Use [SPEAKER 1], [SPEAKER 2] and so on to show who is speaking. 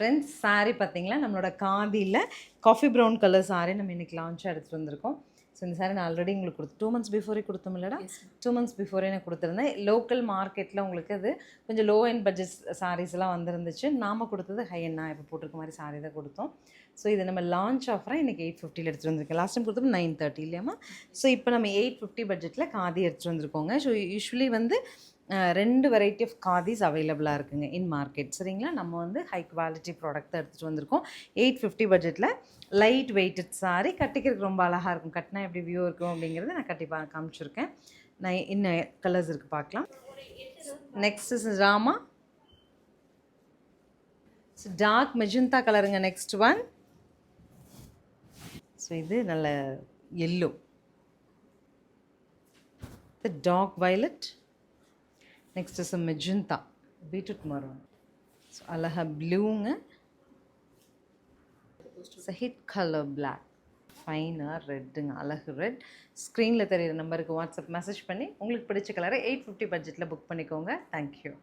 [SPEAKER 1] Friends sari பார்த்தீங்களா நம்மளோட காதியில் coffee brown colour sari நம்ம இன்றைக்கி லான்ச்சாக எடுத்துகிட்டு வந்திருக்கோம். ஸோ இந்த சாரீ நான் ஆல்ரெடி உங்களுக்கு 2 months பிஃபோரே கொடுத்தோம் இல்லைடா. 2 months பிஃபோரே நான் கொடுத்துருந்தேன். லோக்கல் மார்க்கெட்டில் உங்களுக்கு அது கொஞ்சம் லோ அண்ட் பட்ஜெட் சாரீஸ்லாம் வந்துருந்துச்சு. நாம் கொடுத்தது ஹை அண்ட் நான் இப்போ போட்டிருக்க மாதிரி சாரீ தான் கொடுத்தோம். ஸோ இது நம்ம லான்ச் ஆஃபராக இன்றைக்கி 850 எடுத்துகிட்டு வந்திருக்கேன். லாஸ்ட் டைம் கொடுத்தோம் 930 இல்லையாமா. ஸோ இப்போ நம்ம 850 பட்ஜெட்டில் காதி எடுத்துகிட்டு வந்திருக்கோங்க. ஸோ யூஸ்வலி வந்து 2 வெரைட்டி ஆஃப் காதிஸ் அவைலபிளாக இருக்குங்க இன் மார்க்கெட். சரிங்களா, நம்ம வந்து ஹை குவாலிட்டி ப்ராடக்ட் தான் எடுத்துகிட்டு வந்திருக்கோம். 850 பட்ஜெட்டில் லைட் வெயிட்டட் சாரீ, கட்டிக்கிறதுக்கு ரொம்ப அழகாக இருக்கும். கட்டினா எப்படி வியூ இருக்கும் அப்படிங்கிறத நான் கண்டிப்பாக காமிச்சிருக்கேன். நான் இன்னும் கலர்ஸ் இருக்குது பார்க்கலாம். நெக்ஸ்ட் இஸ் ராமா, டார்க் மெஜந்தா கலருங்க. நெக்ஸ்ட் ஒன், ஸோ இது நல்ல yellow, the dark violet. Next is magenta, beetroot maroon. So அழகா ப்ளூங்க, ஹிட் கலர் பிளாக், ஃபைனாக ரெட்டுங்க, அழகு ரெட். ஸ்க்ரீனில் தெரியிற நம்பருக்கு வாட்ஸ்அப் மெசேஜ் பண்ணி உங்களுக்கு பிடிச்ச கலரை 850 பட்ஜெட்டில் புக் பண்ணிக்கோங்க. தேங்க்யூ.